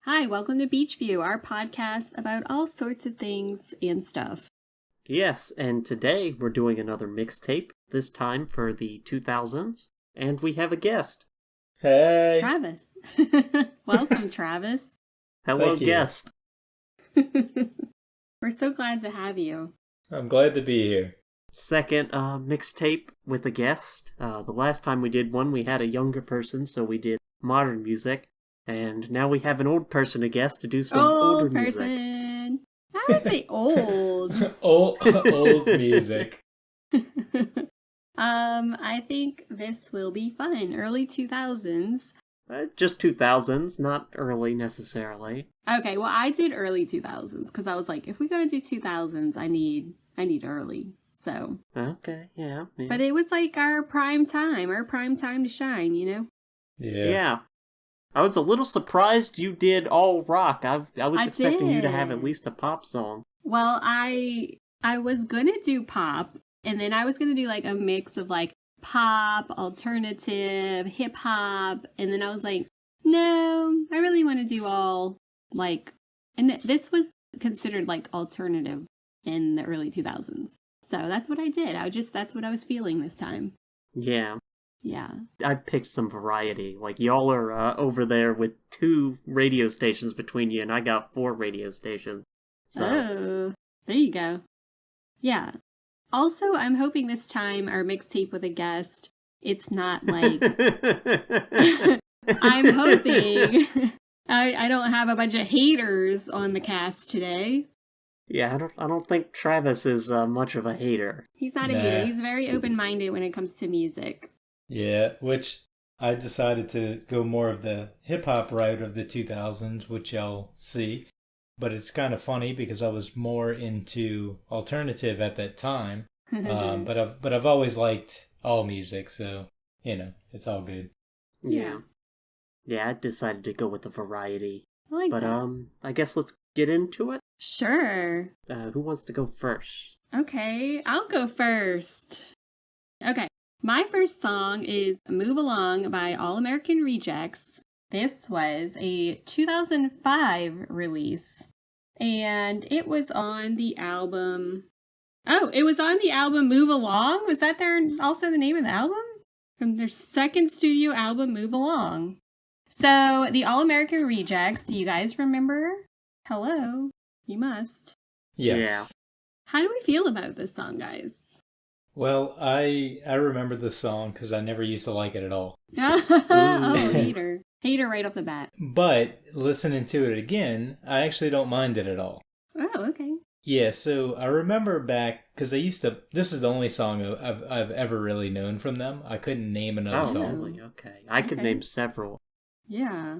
Hi, welcome to Beachview, our podcast about all sorts of things and stuff. Yes, and today we're doing another mixtape, this time for the 2000s, and we have a guest. Hey. Travis. Welcome, Travis. Hello, Thank you. guest. We're so glad to have you. I'm glad to be here. Second mixtape with a guest. The last time we did one, we had a younger person, so we did modern music, and now we have an old person, a guest, to do some older music. I would say old. old music. I think this will be fun. Early 2000s. Just 2000s, not early necessarily. Okay, well, I did early 2000s because I was like, if we're going to do 2000s, I need early. So. Okay, yeah. But it was like our prime time to shine, you know? Yeah. I was a little surprised you did all rock. I was expecting you to have at least a pop song. Well, I was gonna do pop, and then I was gonna do like a mix of like pop, alternative, hip hop, and then I was like, no, I really want to do all like, and this was considered like alternative in the early 2000s. So that's what I did. That's what I was feeling this time. Yeah. Yeah. I picked some variety. Like, y'all are over there with 2 radio stations between you, and I got 4 radio stations. So. Oh, there you go. Yeah. Also, I'm hoping this time our mixtape with a guest, it's not like... I'm hoping I don't have a bunch of haters on the cast today. Yeah, I don't think Travis is much of a hater. He's not a hater. He's very open-minded when it comes to music. Yeah, which I decided to go more of the hip-hop route of the 2000s, which y'all see. But it's kind of funny because I was more into alternative at that time. But I've always liked all music, so, it's all good. Yeah. Yeah, I decided to go with the variety. I like that. I guess let's get into it. Sure. Who wants to go first? Okay, I'll go first. Okay. My first song is Move Along by All American Rejects. This was a 2005 release, and it was on the album... Oh, it was on the album Move Along? Was that also the name of the album? From their second studio album, Move Along. So, the All American Rejects, do you guys remember? Hello? You must. Yes. Yeah. How do we feel about this song, guys? Well, I remember the song because I never used to like it at all. Oh, hater. Hater right off the bat. But listening to it again, I actually don't mind it at all. Oh, okay. Yeah, so I remember back, because this is the only song I've ever really known from them. I couldn't name another song. Really? Okay. I could name several. Yeah.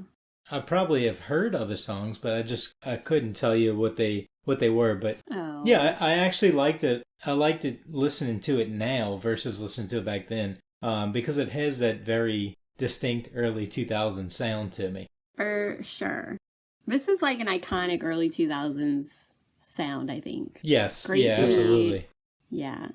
I probably have heard other songs, but I couldn't tell you what they were. But yeah, I actually liked it. I liked it listening to it now versus listening to it back then, because it has that very distinct early 2000s sound to me. For sure. This is like an iconic early 2000s sound, I think. Yes. Great yeah, beat. absolutely. Yeah.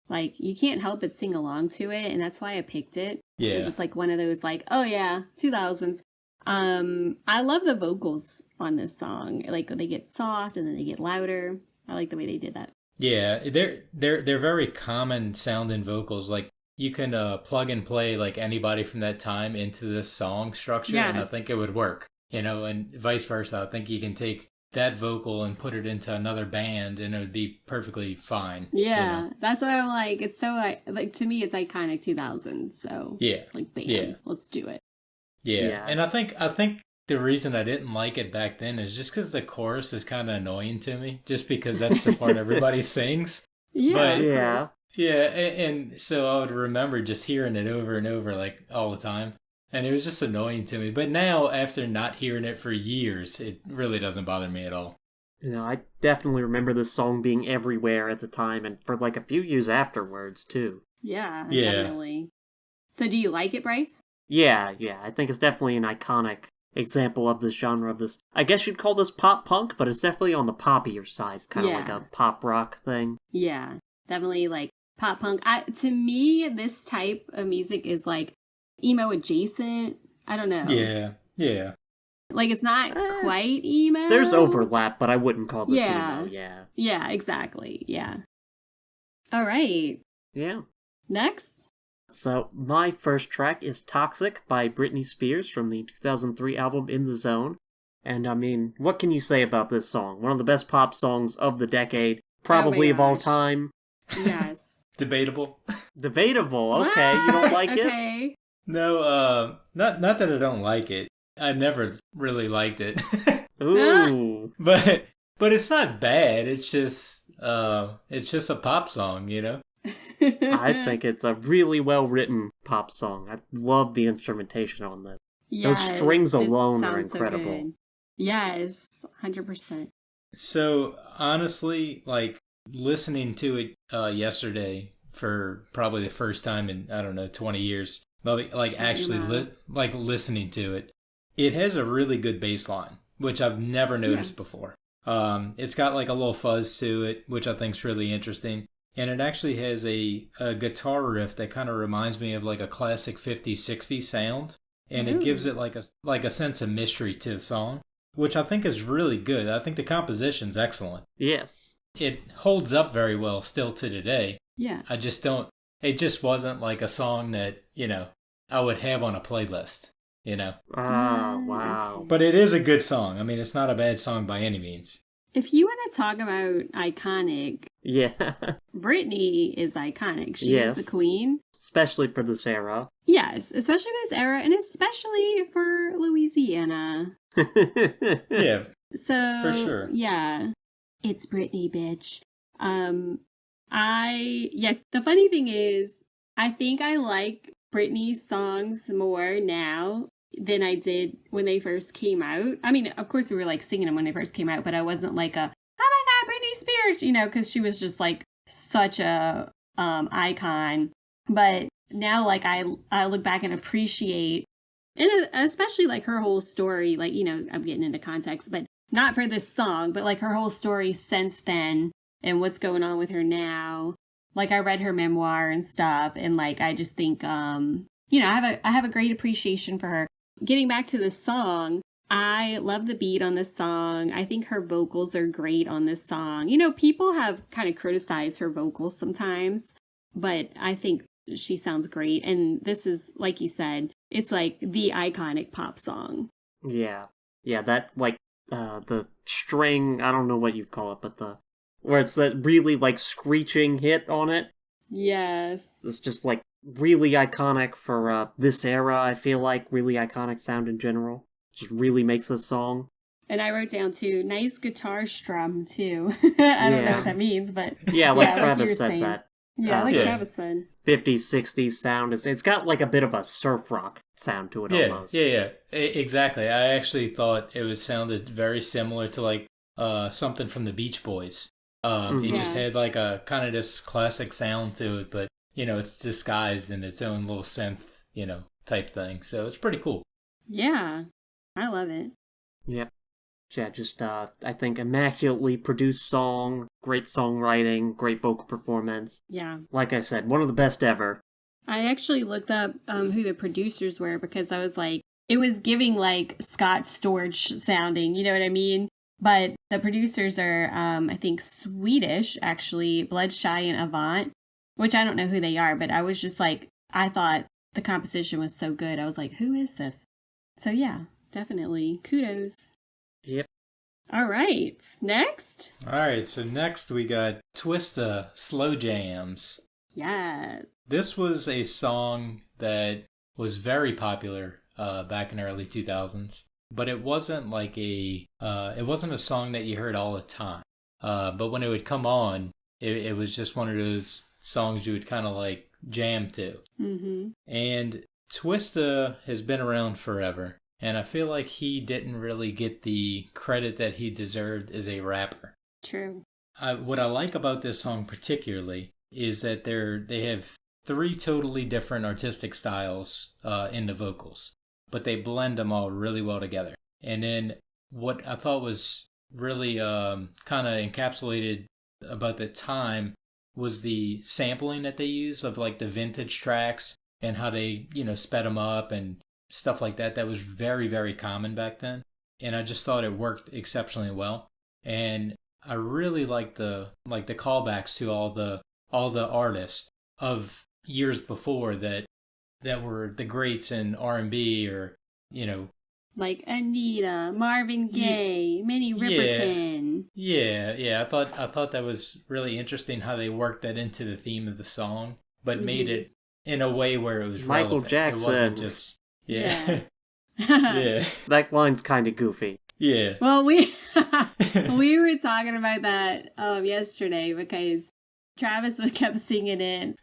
Like, you can't help but sing along to it, and that's why I picked it. Yeah. Because it's like one of those, like, oh yeah, 2000s. I love the vocals on this song. Like, they get soft and then they get louder. I like the way they did that. Yeah, they're very common sounding vocals. Like, you can plug and play like anybody from that time into this song structure, yes. And I think it would work. And vice versa. I think you can take that vocal and put it into another band, and it would be perfectly fine. Yeah, that's what I'm like. It's so like to me, it's iconic 2000s. So yeah, like bam, yeah. Let's do it. Yeah, and I think the reason I didn't like it back then is just because the chorus is kind of annoying to me. Just because that's the part everybody sings. Yeah, but yeah, and so I would remember just hearing it over and over like all the time. And it was just annoying to me. But now, after not hearing it for years, it really doesn't bother me at all. I definitely remember this song being everywhere at the time, and for like a few years afterwards, too. Yeah, definitely. So do you like it, Bryce? Yeah, I think it's definitely an iconic example of this genre of this. I guess you'd call this pop punk, but it's definitely on the poppier side. It's kind of like a pop rock thing. Yeah, definitely like pop punk. To me, this type of music is like emo adjacent. I don't know. Yeah. Like, it's not Eh, quite emo. There's overlap, but I wouldn't call this Yeah. emo. Yeah. Yeah, exactly. Yeah. All right. Yeah. Next. So, my first track is Toxic by Britney Spears from the 2003 album In the Zone. And I mean, what can you say about this song? One of the best pop songs of the decade, probably of all gosh. time. Yes. Debatable. Debatable. Okay, you don't like it? Okay. No, not that I don't like it. I never really liked it. Ooh. but it's not bad. It's just a pop song, you know? I think it's a really well-written pop song. I love the instrumentation on this. Yes, strings it alone are sounds so incredible. good. Yes, 100%. So, honestly, like, listening to it yesterday for probably the first time in, I don't know, 20 years, like Shut your actually mouth. listening to it, it has a really good bass line, which I've never noticed before. It's got like a little fuzz to it, which I think is really interesting. And it actually has a guitar riff that kind of reminds me of like a classic 50s, 60s sound. And it gives it like a sense of mystery to the song, which I think is really good. I think the composition's excellent. Yes. It holds up very well still to today. Yeah. I just don't, it just wasn't like a song that, you know, I would have on a playlist, you know. Ah, wow. But it is a good song. I mean, it's not a bad song by any means. If you want to talk about iconic, Yeah. Britney is iconic. She Yes. is the queen. Especially for this era. Yes, especially for this era, and especially for Louisiana. Yeah, So For sure. Yeah, it's Britney, bitch. Yes. The funny thing is, I think I like Britney's songs more now than I did when they first came out. I mean, of course, we were like singing them when they first came out, but I wasn't like oh my god, Britney Spears, you know, because she was just like such a icon. But now, like I look back and appreciate, and especially like her whole story. Like, you know, I'm getting into context, but not for this song, but like her whole story since then and what's going on with her now. Like, I read her memoir and stuff, and like I just think you know, I have a great appreciation for her. Getting back to the song, I love the beat on this song. I think her vocals are great on this song. You know, people have kind of criticized her vocals sometimes, but I think she sounds great. And this is, like you said, it's like the iconic pop song. Yeah. Yeah, that, like, the string, I don't know what you'd call it, but where it's that really, like, screeching hit on it. Yes. It's just, like, really iconic for this era, I feel like. Really iconic sound in general. Just really makes this song. And I wrote down, too, nice guitar strum, too. I don't know what that means, but... Yeah, like you were Travis said saying. that. Yeah, like Yeah. Travis said. 50s, 60s sound. It's got, like, a bit of a surf rock sound to it almost. Yeah. Exactly. I actually thought it sounded very similar to like something from the Beach Boys. It just Yeah. had like a kind of this classic sound to it, but you know, it's disguised in its own little synth, you know, type thing. So it's pretty cool. Yeah, I love it. Yep. Yeah, just, I think, immaculately produced song, great songwriting, great vocal performance. Yeah. Like I said, one of the best ever. I actually looked up who the producers were because I was like, it was giving like Scott Storch sounding, you know what I mean? But the producers are, I think, Swedish, actually, Bloodshy and Avant, which I don't know who they are, but I was just like, I thought the composition was so good. I was like, who is this? So yeah, definitely. Kudos. Yep. All right. Next. All right, so next we got Twista Slow Jams. Yes. This was a song that was very popular back in the early 2000s, but it wasn't like it wasn't a song that you heard all the time. But when it would come on, it was just one of those songs you would kind of like jam to. Mm-hmm. And Twista has been around forever, and I feel like he didn't really get the credit that he deserved as a rapper. True. What I like about this song particularly is that they have 3 totally different artistic styles in the vocals, but they blend them all really well together. And then what I thought was really kind of encapsulated about the time was the sampling that they use of like the vintage tracks and how they, you know, sped them up and stuff like that. That was very, very common back then. and I just thought it worked exceptionally well. And I really like the callbacks to all the artists of years before that were the greats in R&B, or like Anita, Marvin Gaye, Minnie Riperton. Yeah. I thought that was really interesting how they worked that into the theme of the song, but made it in a way where it was Michael relevant. Jackson. It wasn't just Yeah. yeah. That line's kind of goofy. Yeah. Well, we were talking about that yesterday because Travis kept singing in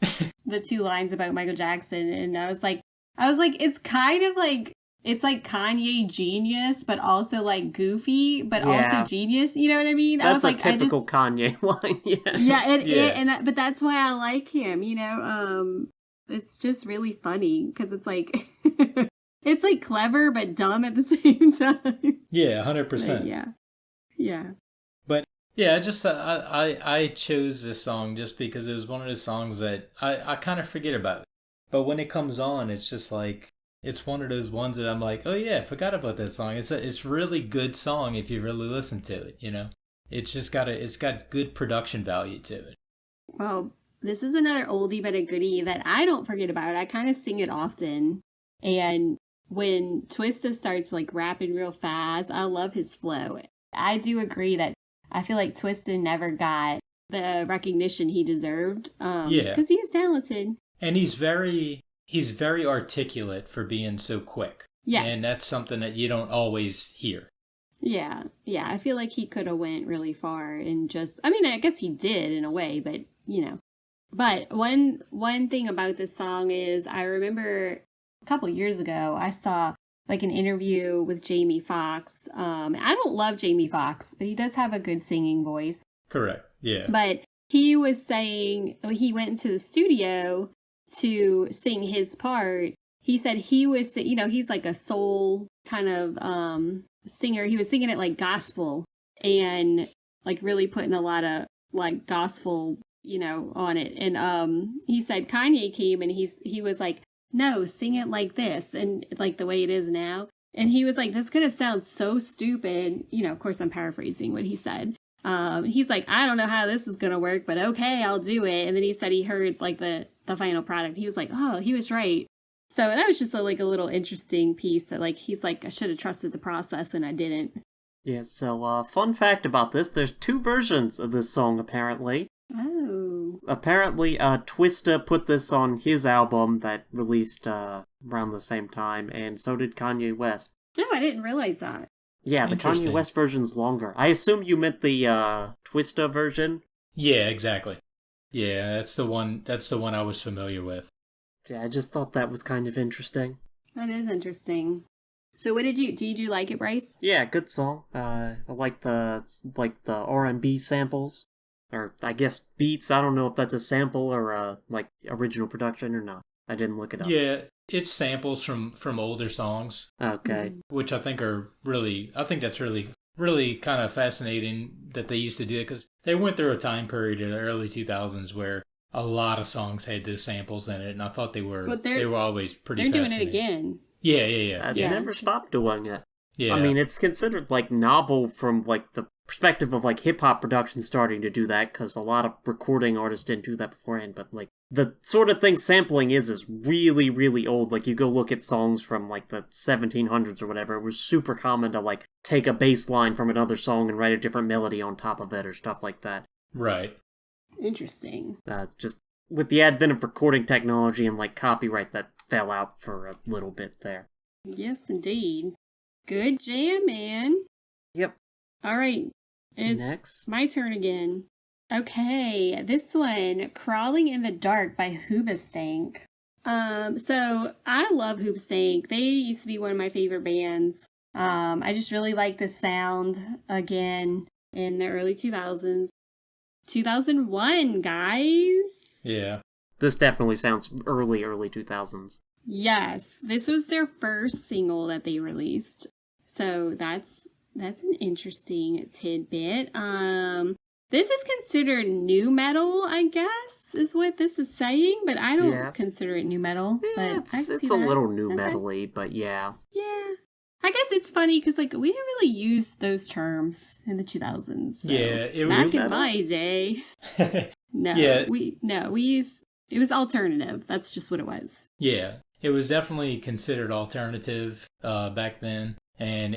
the 2 lines about Michael Jackson, and I was like, it's kind of like, it's like Kanye genius, but also like goofy, but also genius. You know what I mean? That's I was a like, typical Kanye line. But that's why I like him. It's just really funny because it's like it's like clever but dumb at the same time. Yeah, 100%. Yeah. But yeah, I chose this song just because it was one of those songs that I kind of forget about. But when it comes on, it's just like, it's one of those ones that I'm like, oh yeah, I forgot about that song. It's really good song if you really listen to it. It's got good production value to it. Well, this is another oldie but a goodie that I don't forget about. I kind of sing it often, and when Twista starts like rapping real fast, I love his flow. I do agree that I feel like Twista never got the recognition he deserved. Because he's talented, and he's very articulate for being so quick. Yes, and that's something that you don't always hear. Yeah. I feel like he could have went really far and I guess he did in a way, but But one thing about this song is I remember a couple years ago I saw like an interview with Jamie Foxx. I don't love Jamie Foxx, but he does have a good singing voice. Correct. Yeah. But he was saying he went into the studio to sing his part. He said he was, he's like a soul kind of singer. He was singing it like gospel and like really putting a lot of like gospel, on it. And he said Kanye came and he was like, no, sing it like this and like the way it is now. And he was like, this is gonna sound so stupid. Of course I'm paraphrasing what he said. He's like, I don't know how this is gonna work, but okay, I'll do it. And then he said he heard like the final product. He was like, oh, he was right. So that was just a little interesting piece that like he's like, I should have trusted the process and I didn't. Yeah, so fun fact about this, there's 2 versions of this song apparently. Oh. Apparently, Twista put this on his album that released around the same time, and so did Kanye West. No, I didn't realize that. Yeah, the Kanye West version's longer. I assume you meant the Twista version? Yeah, exactly. Yeah, that's the one I was familiar with. Yeah, I just thought that was kind of interesting. That is interesting. So what did you like it, Bryce? Yeah, good song. I like the R&B samples. Or, I guess, beats. I don't know if that's a sample or, original production or not. I didn't look it up. Yeah, it's samples from older songs. Okay. Which I think that's really kind of fascinating that they used to do it, because they went through a time period in the early 2000s where a lot of songs had those samples in it, and I thought they were always pretty fascinating. They're doing it again. Yeah. They never stopped doing it. Yeah. I mean, it's considered, novel from, the perspective of, hip-hop production starting to do that, because a lot of recording artists didn't do that beforehand, but, the sort of thing sampling is really, really old. You go look at songs from, the 1700s or whatever, it was super common to, take a bass line from another song and write a different melody on top of it or stuff like that. Right. Interesting. Just with the advent of recording technology and, copyright, that fell out for a little bit there. Yes, indeed. Good jam, man. Yep. All right. It's next. My turn again. Okay, this one, Crawling in the Dark by Hoobastank. So I love Hoobastank. They used to be one of my favorite bands. I just really like the sound again in the early 2000s. 2001, guys. Yeah. This definitely sounds early 2000s. Yes, this was their first single that they released. So that's an interesting tidbit. This is considered new metal, I guess, is what this is saying, but I don't consider it new metal. Yeah, but it's a little new metal-y, but yeah. Yeah. I guess it's funny because like we didn't really use those terms in the 2000s. So Yeah, back in my day, no, Yeah. we use it was alternative. That's just what it was. Yeah, it was definitely considered alternative back then, and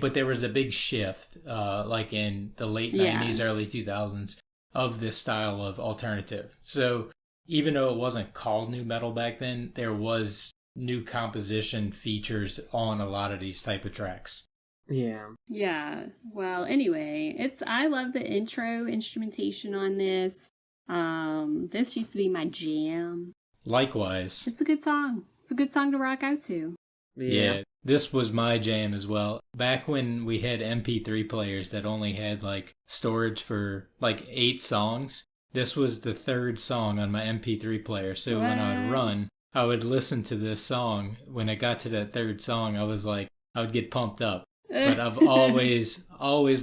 but there was a big shift, like in the late '90s, early 2000s, of this style of alternative. So even though it wasn't called nu metal back then, there was new composition features on a lot of these type of tracks. Yeah. Yeah. Well, anyway, I love the intro instrumentation on this. This used to be my jam. Likewise. It's a good song. It's a good song to rock out to. Yeah, this was my jam as well. Back when we had MP3 players that only had like storage for like 8 songs, this was the 3rd song on my MP3 player. So when I would run, I would listen to this song. When I got to that 3rd song, I would get pumped up. But I've always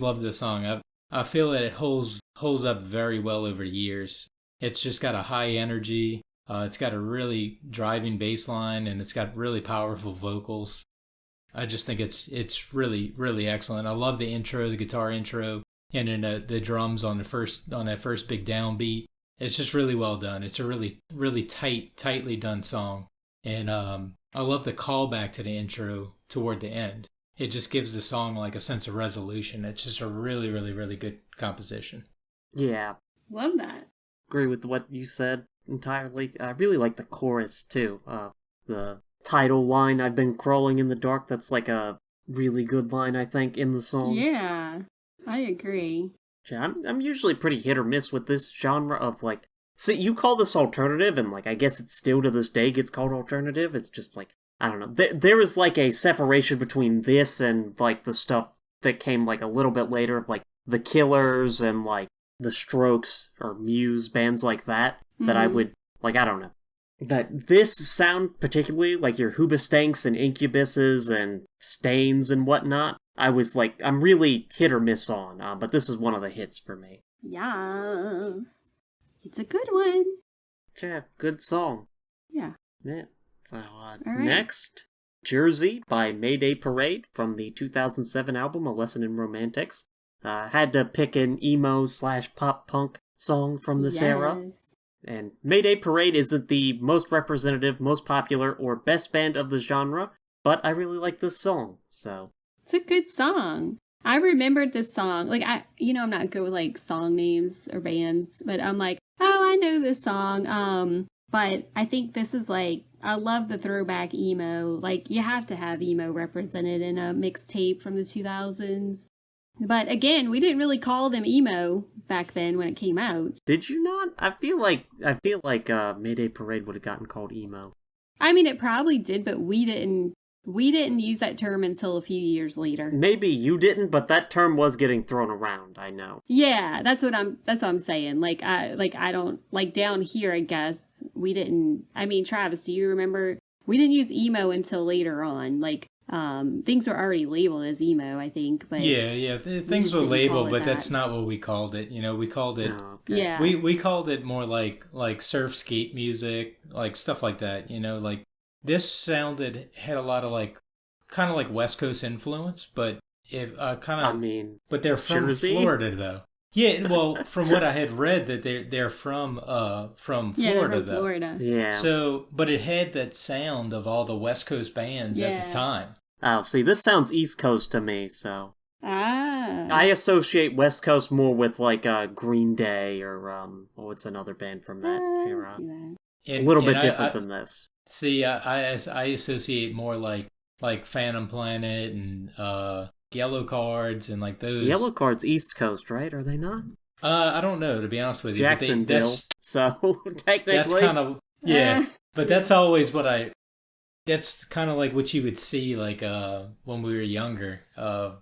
loved this song. I feel that it holds up very well over the years. It's just got a high energy. It's got a really driving bass line, and it's got really powerful vocals. I just think it's really, really excellent. I love the intro, the guitar intro, and then the drums on that first big downbeat. It's just really well done. It's a really, really tightly done song. And I love the callback to the intro toward the end. It just gives the song like a sense of resolution. It's just a really, really, really good composition. Yeah. Love that. Agree with what you said entirely. I really like the chorus too. The title line, "I've been crawling in the dark," that's like a really good line, I think, in the song. Yeah, I agree. Yeah, I'm usually pretty hit or miss with this genre of like, see, you call this alternative, and like I guess it still to this day gets called alternative. It's just like, I don't know. There is like a separation between this and like the stuff that came like a little bit later, like The Killers and like The Strokes or Muse, bands like that, that I would, like, I don't know. That this sound, particularly like your Hoobastanks and Incubuses and Stains and whatnot, I was like, I'm really hit or miss on, but this is one of the hits for me. Yes. It's a good one. Yeah, good song. Yeah. Yeah. So, All right. Next, Jersey by Mayday Parade from the 2007 album A Lesson in Romantics. Had to pick an emo/pop punk song from this era. And Mayday Parade isn't the most representative, most popular, or best band of the genre, but I really like this song, so. It's a good song. I remembered this song. Like, I'm not good with, like, song names or bands, but I'm like, oh, I know this song. But I think this is, like, I love the throwback emo. Like, you have to have emo represented in a mixtape from the 2000s. But again, we didn't really call them emo back then when it came out. Did you not? I feel like Mayday Parade would have gotten called emo. I mean, it probably did, but we didn't use that term until a few years later. Maybe you didn't, but that term was getting thrown around, I know. Yeah, that's what I'm saying. Like I don't, like, down here, I guess we didn't. I mean, Travis, do you remember? We didn't use emo until later on. Like, things were already labeled as emo, I think, but yeah, things were labeled, but that's not what we called it. You know, we called it. Oh, okay. Yeah, we called it more like surf skate music, like stuff like that. You know, like this had a lot of like kind of like West Coast influence, but but they're from Jersey? Florida though. Yeah, well, from what I had read, that they're from Florida though. Florida. Yeah. So, but it had that sound of all the West Coast bands at the time. Oh, see, this sounds East Coast to me, so. Ah. I associate West Coast more with like Green Day or what's another band from that era? A little bit different than this. See, I associate more like Phantom Planet and Yellow Cards and like those. Yellow Cards East Coast, right? Are they not? I don't know, to be honest with you. Jacksonville. So technically, that's kind of but that's always what that's kind of like what you would see like when we were younger,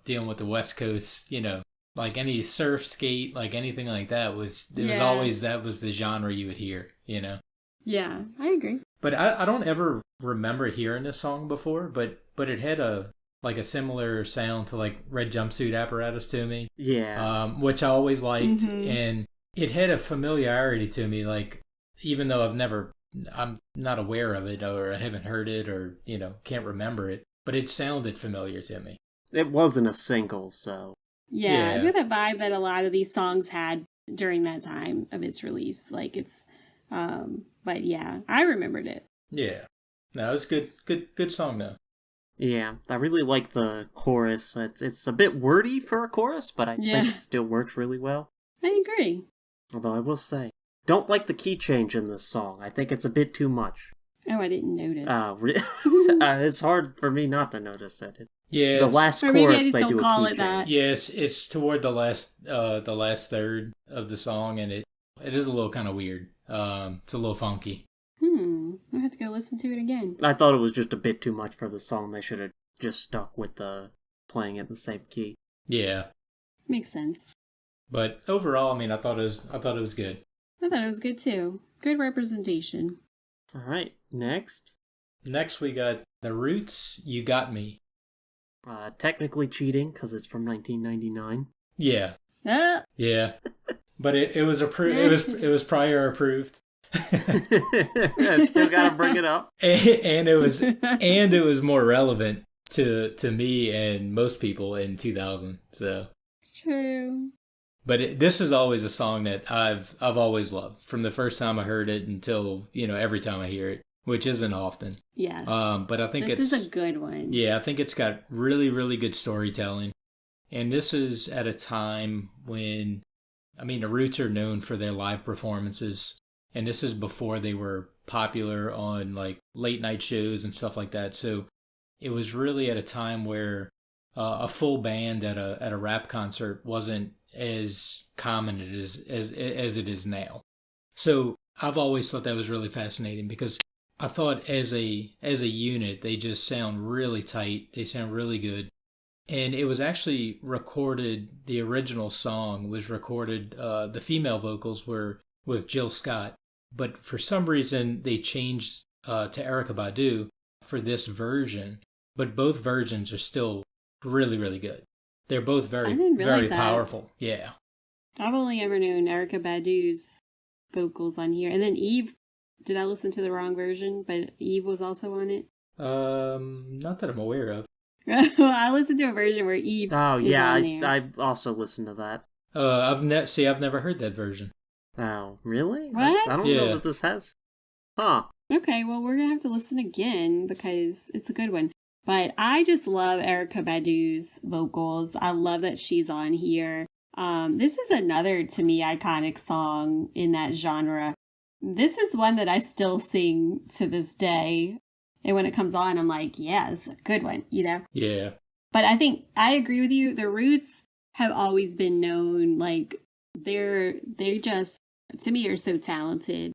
dealing with the West Coast. You know, like any surf skate, like anything like that was always that was the genre you would hear. You know. Yeah, I agree. But I don't ever remember hearing this song before, but it had a similar sound to like Red Jumpsuit Apparatus to me. Yeah. Which I always liked, and it had a familiarity to me, like even though I'm not aware of it or I haven't heard it or, you know, can't remember it. but it sounded familiar to me. It wasn't a single, so Yeah, Yeah. it's got that vibe that a lot of these songs had during that time of its release. Like it's, but yeah, I remembered it. Yeah. No, it was good song though. yeah, I really like the chorus. It's a bit wordy for a chorus, but I Yeah. think it still works really well. I agree. Although I will say, don't like the key change in this song. I think it's a bit too much. Oh, I didn't notice. It's hard for me not to notice it. Yeah. The last Or maybe I chorus just they don't do a call key it that. change. Yes, it's toward the last third of the song, and it is a little kind of weird. It's a little funky. I'll have to go listen to it again. I thought it was just a bit too much for the song. They should have just stuck with the playing it in the same key. Yeah, Makes sense. but overall, I mean, I thought it was good. I thought it was good too. Good representation. All right, next. Next, we got The Roots. You Got Me. Technically cheating because it's from 1999. Yeah, Ah, yeah, but it was approved. It was prior approved. Still gotta bring it up. and it was more relevant to me and most people in 2000. So, true. but this is always a song that I've always loved from the first time I heard it until every time I hear it, which isn't often. Yes. But I think this is a good one. yeah, I think it's got really really good storytelling, and this is at a time when, I mean, the Roots are known for their live performances. And this is before they were popular on like late night shows and stuff like that. So it was really at a time where a full band at a rap concert wasn't as common as it is now. So I've always thought that was really fascinating because I thought as a unit they just sound really tight. They sound really good. And it was actually recorded. The original song was recorded. The female vocals were with Jill Scott. But for some reason, they changed to Erykah Badu for this version. But both versions are still really, really good. They're both I very, didn't realize very that. powerful. Yeah. I've only ever known Erykah Badu's vocals on here. And then Eve, did I listen to the wrong version? But Eve was also on it. Not that I'm aware of. I listened to a version where Eve Oh is yeah, on there. I also listened to that. I've never heard that version. Oh really? What? I don't Yeah. know that this has. Huh? Okay, well, we're going to have to listen again because it's a good one. But I just love Erykah Badu's vocals. I love that she's on here. This is another, to me, iconic song in that genre. This is one that I still sing to this day. And when it comes on, I'm like, yeah, it's a good one, Yeah. But I think I agree with you. The Roots have always been known, like, they just, to me, are so talented.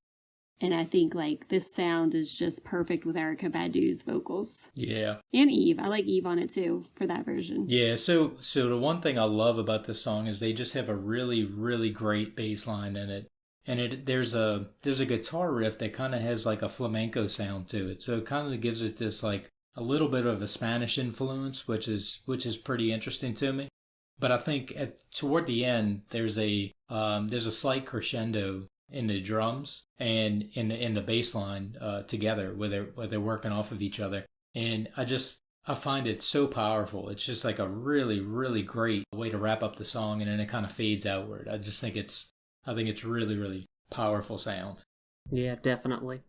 And I think, like, this sound is just perfect with Erykah Badu's vocals. Yeah. And Eve. I like Eve on it, too, for that version. Yeah, so the one thing I love about this song is they just have a really, really great bass line in it. And there's a guitar riff that kind of has like a flamenco sound to it. So it kind of gives it this like a little bit of a Spanish influence, which is pretty interesting to me. But I think toward the end there's a slight crescendo in the drums and in the bass line together where they're working off of each other. And I find it so powerful. It's just like a really, really great way to wrap up the song, and then it kind of fades outward. I think it's really, really powerful sound. Yeah, definitely.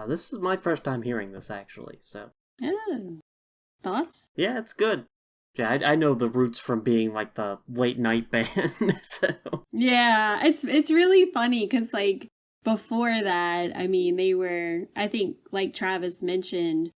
This is my first time hearing this actually, so Oh. Thoughts? yeah, it's good. Yeah, I know the Roots from being like the late night band. So Yeah, it's really funny because, like, before that, I mean, they were, I think, like Travis mentioned,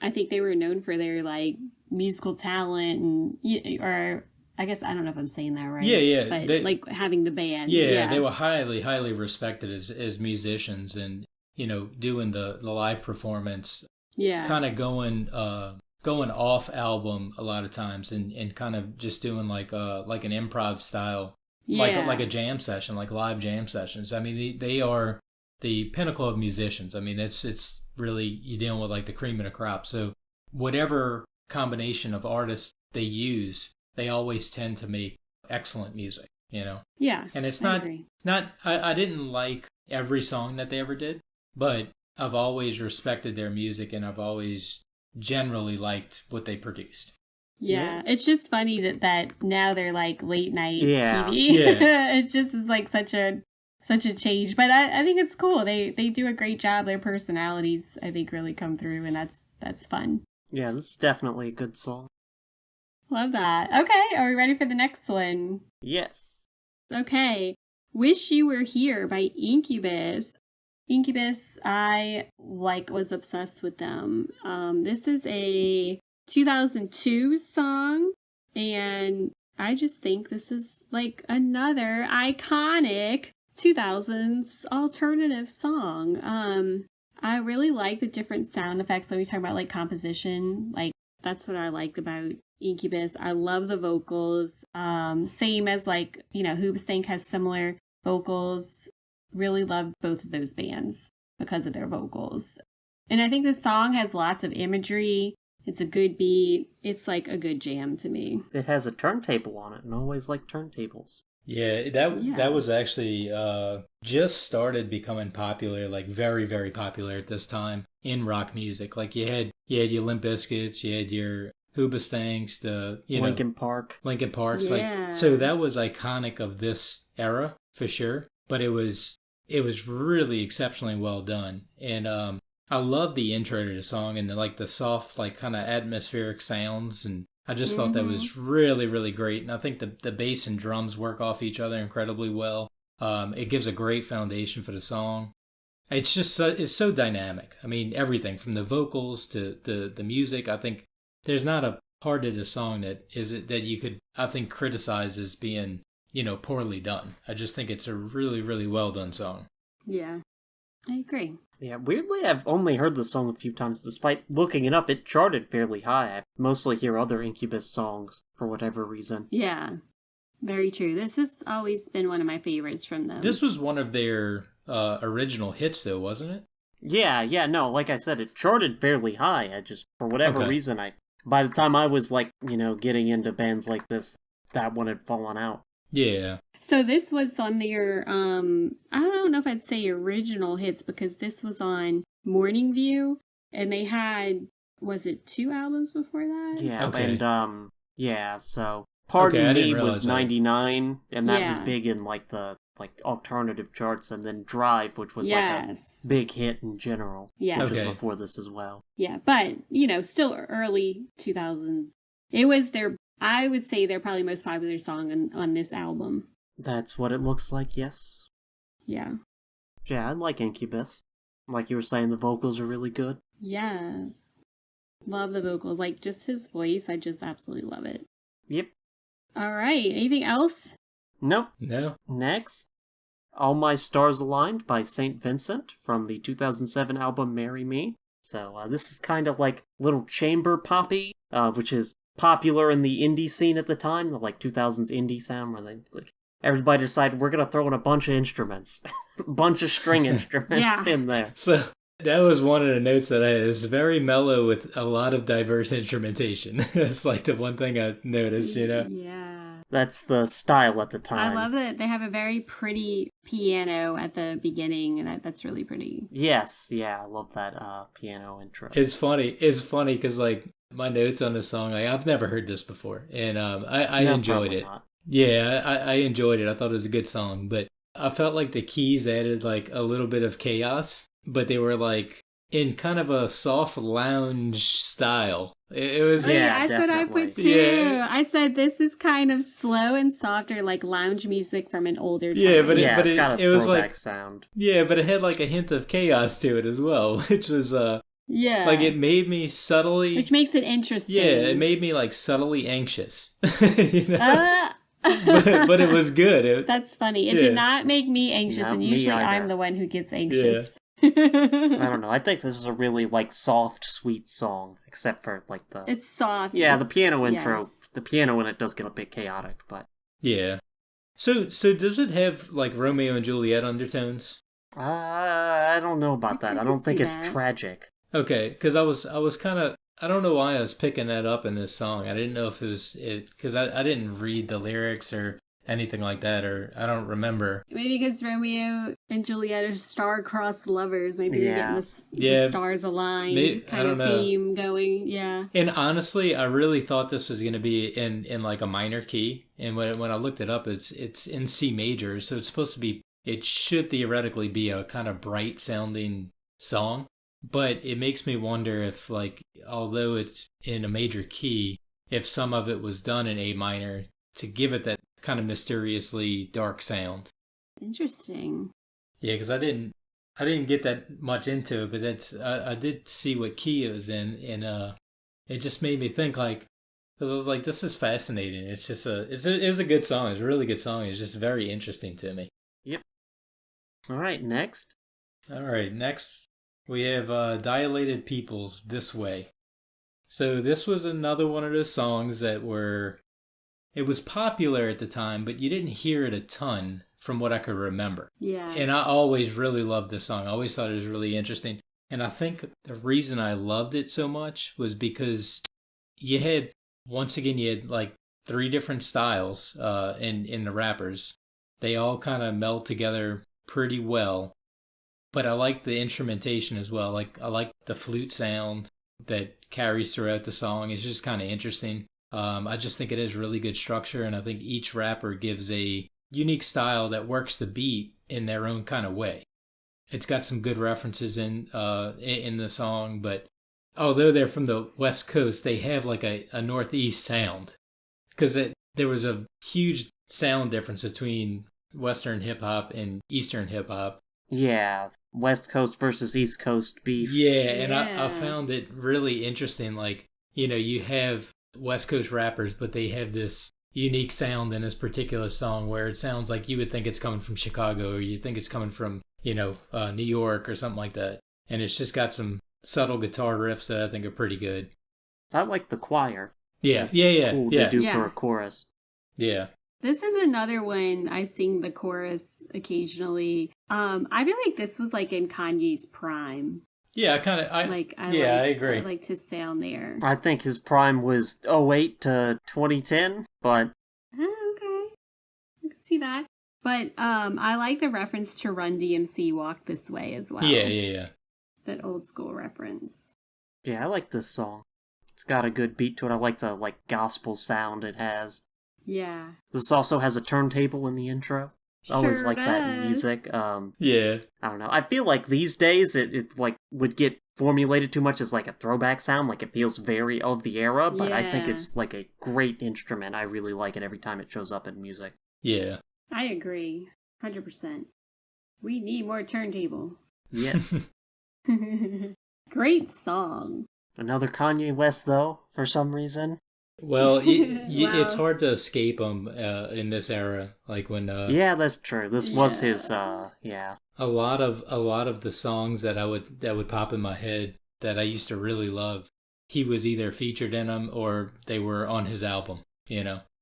I think they were known for their, like, musical talent and, or I guess, I don't know if I'm saying that right. Yeah. But, like, having the band. Yeah, they were highly, highly respected as musicians, and doing the live performance, Yeah. kind of going off album a lot of times, and kind of just doing like an improv style, Yeah. like a jam session, like live jam sessions. I mean, they are the pinnacle of musicians. I mean, it's really, you're dealing with like the cream of the crop. So whatever combination of artists they use, they always tend to make excellent music, Yeah. And it's I agree. I didn't like every song that they ever did, but I've always respected their music, and I've always generally liked what they produced. Yeah, it's just funny that now they're like late night Yeah. TV. Yeah. It just is like such a change, but I think it's cool. They do a great job. Their personalities, I think, really come through, and that's fun. Yeah, this is definitely a good song. Love that. Okay, are we ready for the next one? Yes. Okay, Wish You Were Here by Incubus. Incubus, I was obsessed with them. This is a 2002 song, and I just think this is like another iconic 2000s alternative song. I really like the different sound effects when we talk about like composition. Like that's what I like about Incubus. I love the vocals. Same as like, Hoobastank has similar vocals. Really love both of those bands because of their vocals. And I think this song has lots of imagery. It's a good beat. It's like a good jam to me. It has a turntable on it, and I always like turntables. Yeah, that was actually just started becoming popular, like very, very popular at this time in rock music. Like you had your Limp Bizkits, you had your Hoobastanks, Linkin Park. Linkin Parks. Yeah. Like so that was iconic of this era for sure. But it was really exceptionally well done. And I love the intro to the song and the soft, like kind of atmospheric sounds, and I just thought that was really, really great. And I think the bass and drums work off each other incredibly well. It gives a great foundation for the song. It's just it's so dynamic. I mean, everything from the vocals to the music. I think there's not a part of the song that you could, I think, criticize as being, poorly done. I just think it's a really, really well done song. Yeah, I agree. Yeah, weirdly, I've only heard the song a few times. Despite looking it up, it charted fairly high. I mostly hear other Incubus songs for whatever reason. Yeah, very true. This has always been one of my favorites from them. This was one of their original hits, though, wasn't it? Yeah, no, like I said, it charted fairly high. I just, for whatever reason, by the time I was getting into bands like this, that one had fallen out. Yeah. So this was on their, I don't know if I'd say original hits, because this was on Morning View, and they had, was it 2 albums before that? Yeah, okay. And, so Pardon Me was 99, and that was Yeah. big in, the alternative charts, and then Drive, which was, a big hit in general. Yeah. Which Okay. was before this as well. Yeah, but, still early 2000s. It was I would say their probably most popular song on this album. That's what it looks like, yes. Yeah. Yeah, I like Incubus. Like you were saying, the vocals are really good. Yes. Love the vocals. Like, just his voice, I just absolutely love it. Yep. All right. Anything else? Nope. No. Next, All My Stars Aligned by St. Vincent from the 2007 album Marry Me. So this is kind of like little chamber poppy, which is popular in the indie scene at the time, the 2000s indie sound, where they everybody decided we're gonna throw in a bunch of instruments, a bunch of string instruments in there. So that was one of the notes that I had. It's very mellow with a lot of diverse instrumentation. That's the one thing I noticed, Yeah. That's the style at the time. I love that they have a very pretty piano at the beginning, and that's really pretty. Yes, yeah, I love that piano intro. It's funny because my notes on the song, I've never heard this before, and I No, enjoyed probably it. not. Yeah, I enjoyed it. I thought it was a good song, but I felt like the keys added a little bit of chaos, but they were in kind of a soft lounge style. It was Yeah, that's what I put definitely. too. Yeah. I said this is kind of slow and softer, like lounge music from an older time. Yeah, but Yeah, but it's got a it was throwback sound. yeah, but it had a hint of chaos to it as well, which was yeah, it made me subtly which makes it interesting. yeah, it made me subtly anxious. you know? but it was good. That's funny. It Yeah. did not make me anxious, Not and me usually either. I'm the one who gets anxious. I don't know. I think this is a really soft, sweet song, except for the It's soft. yeah, the It's- piano intro. yes. The piano in it does get a bit chaotic, but Yeah. So does it have Romeo and Juliet undertones? I don't know about that. I could don't think see it's that. tragic. Okay, because I was kind of, I don't know why I was picking that up in this song. I didn't know if it was it because I didn't read the lyrics or anything like that, or I don't remember. Maybe because Romeo and Juliet are star-crossed lovers. Maybe you're getting Yeah. the stars aligned I kind don't of know. theme going. Yeah. And honestly, I really thought this was going to be in like a minor key. And when I looked it up, it's in C major, so it's supposed to be. It should theoretically be a kind of bright sounding song, but it makes me wonder if, like, although it's in a major key, if some of it was done in A minor to give it that kind of mysteriously dark sound. Interesting. Yeah, because I didn't get that much into it, but that's I did see what key it was in, and it just made me think, like, because I was like, this is fascinating. It's just it was a good song. It's a really good song. It's just very interesting to me. Yep. All right, next. All right, next we have Dilated Peoples, This Way. So this was another one of those songs that it was popular at the time, but you didn't hear it a ton from what I could remember. Yeah. And I always really loved this song. I always thought it was really interesting. And I think the reason I loved it so much was because you had like 3 different styles in the rappers. They all kind of meld together pretty well. But I like the instrumentation as well. Like, I like the flute sound that carries throughout the song. It's just kind of interesting. I just think it has really good structure, and I think each rapper gives a unique style that works the beat in their own kind of way. It's got some good references in the song, but although they're from the West Coast, they have like a Northeast sound, because there was a huge sound difference between Western hip hop and Eastern hip hop. Yeah, West Coast versus East Coast beef. Yeah, and I Yeah. found it really interesting. Like, you have West Coast rappers, but they have this unique sound in this particular song where it sounds like you would think it's coming from Chicago, or you think it's coming from, New York or something like that. And it's just got some subtle guitar riffs that I think are pretty good. I like the choir. Yeah, It's yeah. cool to do Yeah. for a chorus. Yeah. This is another one I sing the chorus occasionally. I feel like this was like in Kanye's prime. Yeah, I agree. I like his sound there. I think his prime was 08 to 2010, but Oh, okay. I can see that. But I like the reference to Run DMC Walk This Way as well. Yeah. That old school reference. yeah, I like this song. It's got a good beat to it. I like the gospel sound it has. Yeah. This also has a turntable in the intro. I always Sure like that in does. music. Yeah. I don't know. I feel like these days it like would get formulated too much as like a throwback sound. Like it feels very of the era, but I think Yeah. it's like a great instrument. I really like it every time it shows up in music. Yeah. I agree. 100%. We need more turntable. Yes. Great song. Another Kanye West though, for some reason. Well, Wow. it's hard to escape him in this era. Like when Yeah, that's true. This was Yeah. his yeah. a lot of the songs that would pop in my head that I used to really love, he was either featured in them or they were on his album.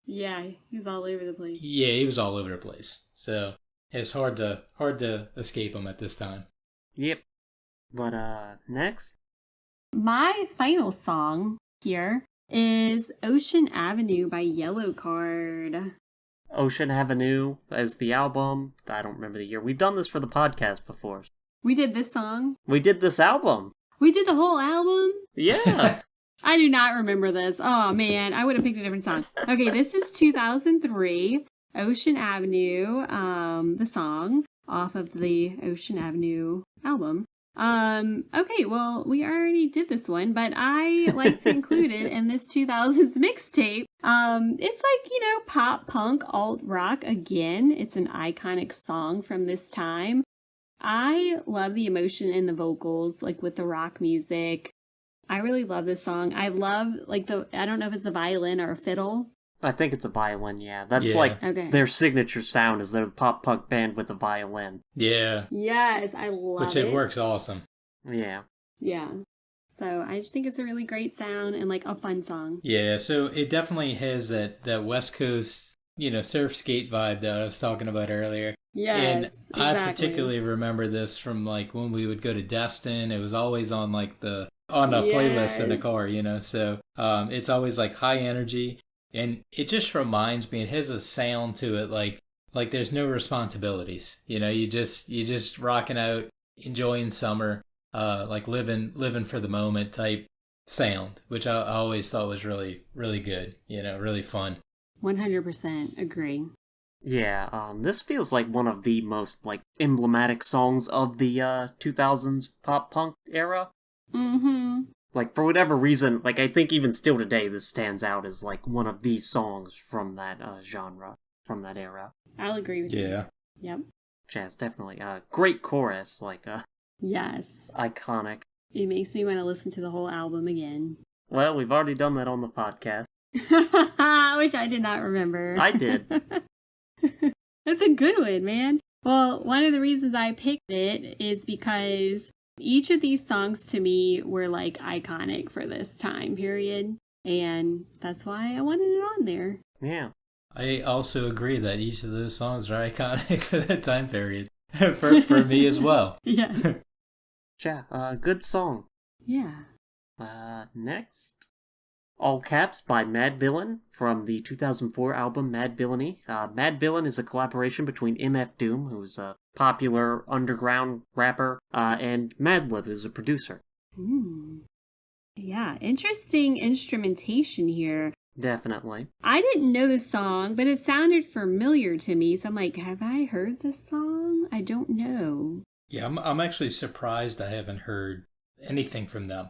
Yeah, he's all over the place. Yeah, he was all over the place. So it's hard to escape him at this time. Yep. But next? My final song here is Ocean Avenue by Yellow Card. Ocean Avenue as the album. I don't remember the year. We've done this for the podcast before. We did this song. We did this album. We did the whole album. Yeah. I do not remember this. Oh man, I would have picked a different song. Okay, this is 2003, Ocean Avenue, the song off of the Ocean Avenue album. Okay, well, we already did this one, but I like to include it in this 2000s mixtape. It's like, pop punk alt rock again. It's an iconic song from this time. I love the emotion in the vocals, like with the rock music. I really love this song. I love, I don't know if it's a violin or a fiddle. I think it's a violin, yeah. That's Yeah. like Okay. their signature sound is they're the pop punk band with a violin. Yeah, Yes, I love which it. it works awesome. Yeah. Yeah. So I just think it's a really great sound and like a fun song. Yeah, so it definitely has that West Coast, surf skate vibe that I was talking about earlier. And Yes, I exactly. particularly remember this from like when we would go to Destin. It was always on like on a playlist in the Yes. car, So it's always like high energy. And it just reminds me, it has a sound to it like there's no responsibilities. You just rocking out, enjoying summer, like living for the moment type sound, which I always thought was really, really good, really fun. 100% agree. Yeah, this feels like one of the most, like, emblematic songs of the 2000s pop punk era. Mm-hmm. Like, for whatever reason, like, I think even still today this stands out as, like, one of these songs from that genre, from that era. I'll agree with you. Yeah. Yep. Jazz, definitely. Great chorus, like, Yes. iconic. It makes me want to listen to the whole album again. Well, we've already done that on the podcast. Which I did not remember. I did. That's a good one, man. Well, one of the reasons I picked it is because each of these songs to me were like iconic for this time period. And that's why I wanted it on there. Yeah. I also agree that each of those songs are iconic for that time period. for me as well. Yes. Yeah, good song. Yeah. Next. All Caps by Madvillain from the 2004 album Mad Villainy. Madvillain is a collaboration between MF Doom, who's a popular underground rapper, and Madlib, who's a producer. Yeah, interesting instrumentation here. Definitely. I didn't know this song, but it sounded familiar to me, so I'm like, have I heard this song? I don't know. Yeah, I'm actually surprised I haven't heard anything from them.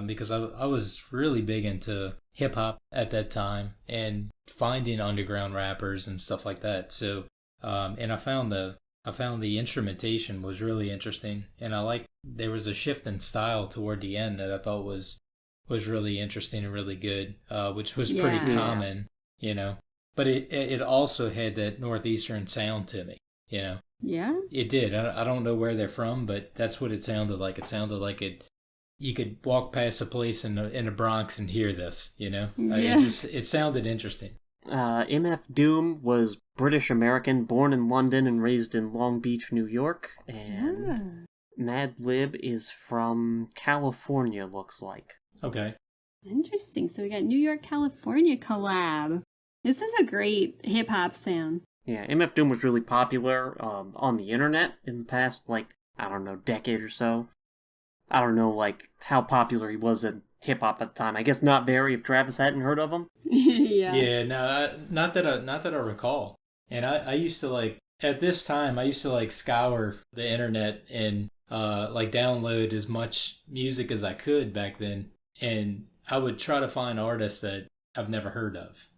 Because I was really big into hip hop at that time and finding underground rappers and stuff like that. So, and I found the instrumentation was really interesting, and there was a shift in style toward the end that I thought was really interesting and really good, which was pretty common, But it also had that northeastern sound to me, Yeah? It did. I don't know where they're from, but that's what it sounded like. It sounded like you could walk past a place in the Bronx and hear this, Yeah. It sounded interesting. MF Doom was British American, born in London and raised in Long Beach, New York. And Madlib is from California, looks like. Okay. Interesting. So we got New York, California collab. This is a great hip-hop sound. Yeah, MF Doom was really popular on the internet in the past, decade or so. I don't know, how popular he was in hip-hop at the time. I guess not very if Travis hadn't heard of him. Yeah. Yeah, no, not that I recall. And I used to, at this time, I used to, scour the internet and, download as much music as I could back then. And I would try to find artists that I've never heard of,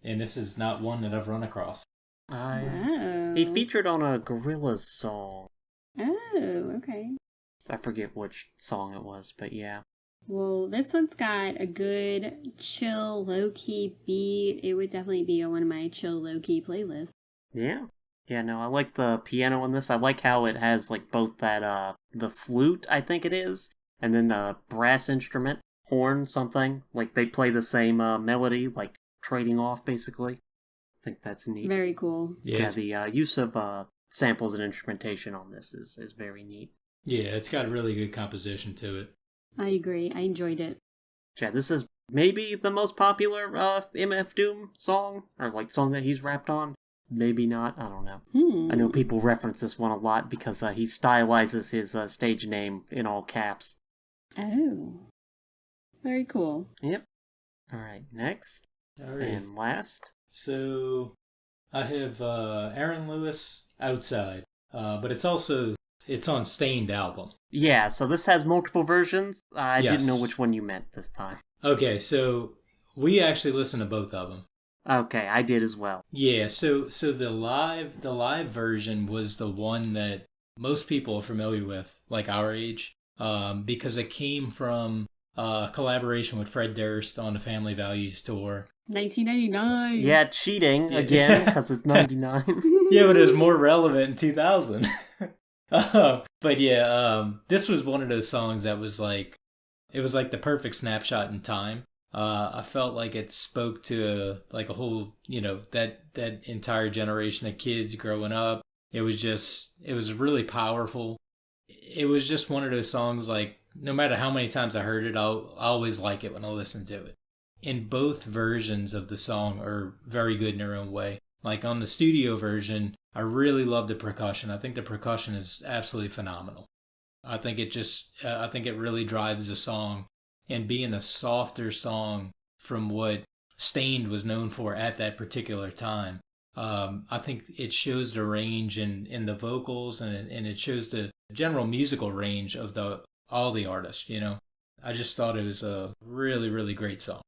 And this is not one that I've run across. He featured on a Gorillaz song. Oh, okay. I forget which song it was, but yeah. Well, this one's got a good, chill, low-key beat. It would definitely be on one of my chill, low-key playlists. Yeah. Yeah, no, I like the piano in this. I like how it has, both that, the flute, I think it is, and then the brass instrument, horn, something. They play the same melody, trading off, basically. I think that's neat. Very cool. Yeah, the use of samples and instrumentation on this is very neat. Yeah, it's got a really good composition to it. I agree. I enjoyed it. Yeah, this is maybe the most popular MF Doom song, or song that he's rapped on. Maybe not, I don't know. I know people reference this one a lot because he stylizes his stage name in all caps. Oh. Very cool. Yep. Alright, next. All right. And last. So, I have Aaron Lewis, Outside. But it's on Stained album. Yeah, so this has multiple versions. I Yes. didn't know which one you meant this time. Okay, so we actually listened to both of them. Okay, I did as well. Yeah, so the live version was the one that most people are familiar with, our age, because it came from a collaboration with Fred Durst on the Family Values tour. 1999. Yeah, cheating again because it's 99. Yeah, but it was more relevant in 2000. But yeah, this was one of those songs that was it was the perfect snapshot in time. I felt like it spoke to a whole, that entire generation of kids growing up. It was really powerful. It was just one of those songs no matter how many times I heard it, I'll always like it when I listen to it. and both versions of the song are very good in their own way. Like on the studio version, I really love the percussion. I think the percussion is absolutely phenomenal. I think it really drives the song, and being a softer song from what Stained was known for at that particular time. I think it shows the range in the vocals, and it shows the general musical range of all the artists, you know. I just thought it was a really, really great song.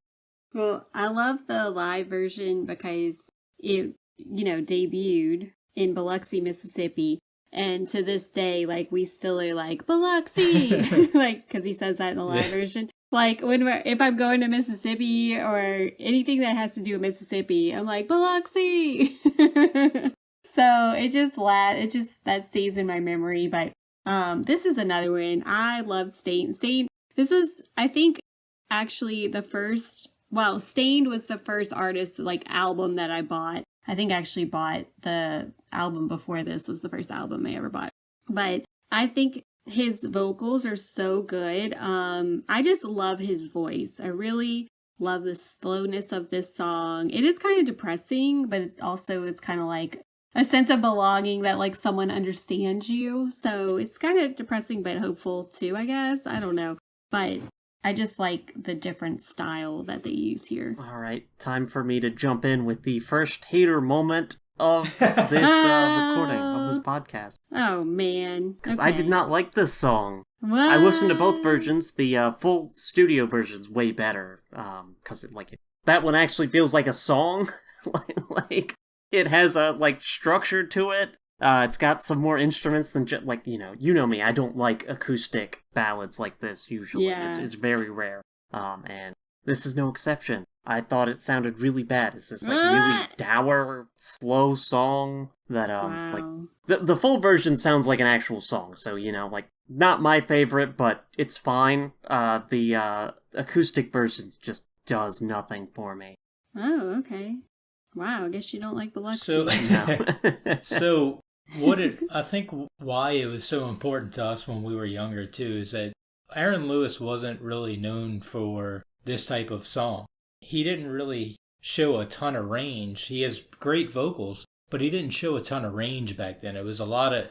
Well, I love the live version because it, debuted in Biloxi, Mississippi. And to this day, like, we still are like, Biloxi! Like, because he says that in the live version. Like, if I'm going to Mississippi or anything that has to do with Mississippi, I'm like, Biloxi! So that stays in my memory. But this is another one. I love Stained. This was, I think, actually Stained was the first artist, like, album that I bought. I think I actually bought the album before this was the first album I ever bought. But I think his vocals are so good. I just love his voice. I really love the slowness of this song. It is kind of depressing, but it's kind of like a sense of belonging that, like, someone understands you. So it's kind of depressing but hopeful too, I guess. I don't know. But I just like the different style that they use here. All right, time for me to jump in with the first hater moment of this recording of this podcast. Oh, man. Because I did not like this song. What? I listened to both versions. The full studio version's way better. Because that one actually feels like a song. Like it has a structure to it. It's got some more instruments than just, you know me, I don't like acoustic ballads like this usually. Yeah. It's very rare. And this is no exception. I thought it sounded really bad. It's this really dour, slow song that wow. The full version sounds like an actual song, so not my favorite, but it's fine. The acoustic version just does nothing for me. Oh, okay. Wow, I guess you don't like Biloxi. So, No. so I think why it was so important to us when we were younger too is that Aaron Lewis wasn't really known for this type of song. He didn't really show a ton of range. He has great vocals, but he didn't show a ton of range back then. It was a lot of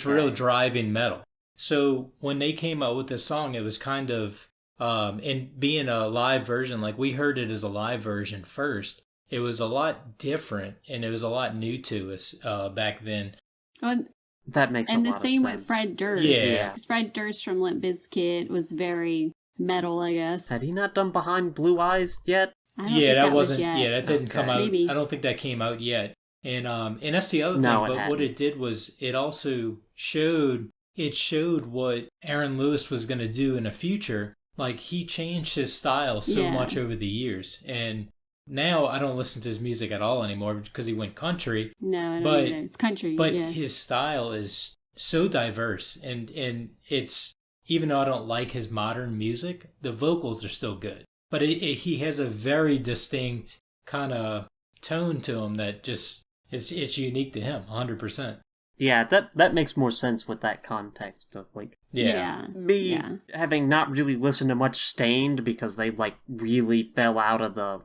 real driving metal. So when they came out with this song, it was kind of and being a live version, like we heard it as a live version first. It was a lot different, and it was a lot new to us back then. That makes a lot of sense. And the same with Fred Durst. Yeah. Fred Durst from Limp Bizkit was very metal, I guess. Had he not done Behind Blue Eyes yet? I don't think that wasn't. Yeah, that didn't come out. Maybe. I don't think that came out yet. And that's the other thing. But what it did was it also showed what Aaron Lewis was going to do in the future. Like, he changed his style so much over the years, and now I don't listen to his music at all anymore because he went country. No, I don't either. It's country. But his style is so diverse, and it's, even though I don't like his modern music, the vocals are still good. But he has a very distinct kind of tone to him that just it's unique to him, 100%. Yeah, that makes more sense with that context of me having not really listened to much Stained because they really fell out of the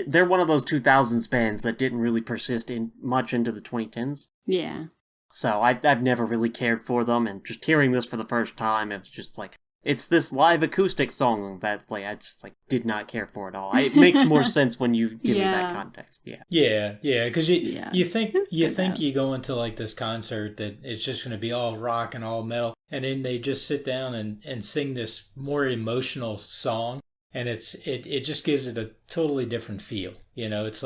they're one of those 2000s bands that didn't really persist much into the 2010s. Yeah. So I've never really cared for them, and just hearing this for the first time, it's just it's this live acoustic song that I just did not care for at all. It makes more sense when you give me that context. Yeah, because you think you go into this concert that it's just going to be all rock and all metal, and then they just sit down and sing this more emotional song, and it just gives it a totally different feel. It's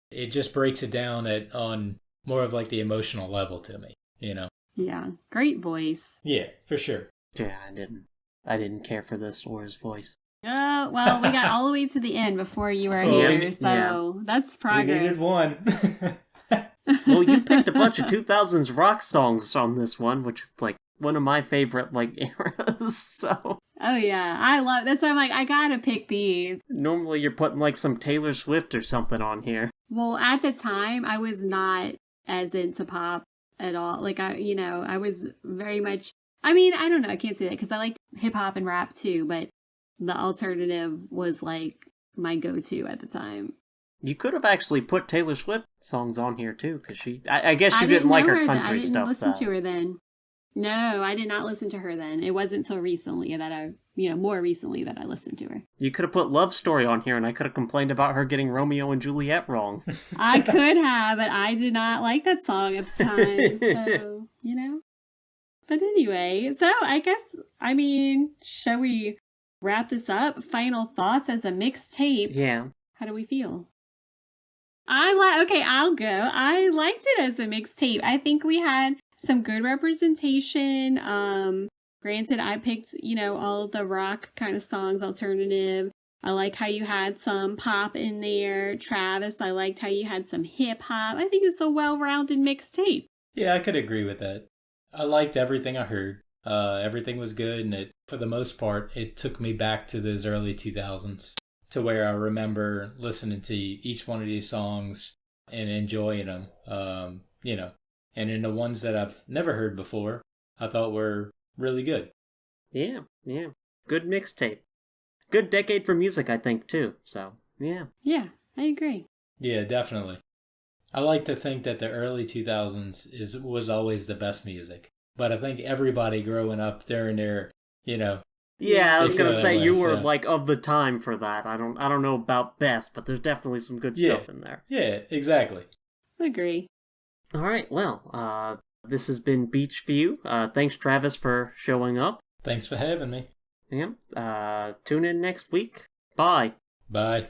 it just breaks it down on more of the emotional level to me. Yeah, great voice. Yeah, for sure. Yeah, I didn't care for this or his voice. Oh, well, we got all the way to the end before you were here, so that's progress. We needed one. Well, you picked a bunch of 2000s rock songs on this one, which is one of my favorite eras, so... Oh yeah, that's why I'm I gotta pick these. Normally you're putting some Taylor Swift or something on here. Well, at the time, I was not as into pop at all. I was very much... I mean, I don't know, I can't say that because I like hip hop and rap too, but the alternative was like my go-to at the time. You could have actually put Taylor Swift songs on here too, because I guess you didn't like her country I didn't stuff. listen to her then. No, I did not listen to her then. It wasn't until recently that more recently that I listened to her. You could have put Love Story on here, and I could have complained about her getting Romeo and Juliet wrong. I could have, but I did not like that song at the time, so, But anyway, so I guess, shall we wrap this up? Final thoughts as a mixtape. Yeah. How do we feel? Okay, I'll go. I liked it as a mixtape. I think we had some good representation. Granted, I picked, all of the rock kind of songs, alternative. I like how you had some pop in there. Travis, I liked how you had some hip hop. I think it's a well-rounded mixtape. Yeah, I could agree with that. I liked everything I heard. Everything was good, and for the most part, it took me back to those early 2000s to where I remember listening to each one of these songs and enjoying them. And in the ones that I've never heard before, I thought were really good. Yeah. Good mixtape. Good decade for music, I think, too. So, yeah. Yeah, I agree. Yeah, definitely. I like to think that the early 2000s was always the best music. But I think everybody growing up during their, Yeah, I was gonna say you were yeah. like of the time for that. I don't know about best, but there's definitely some good stuff in there. Yeah, exactly. Agree. All right, well, this has been Beach View. Thanks, Travis, for showing up. Thanks for having me. Yeah. Tune in next week. Bye. Bye.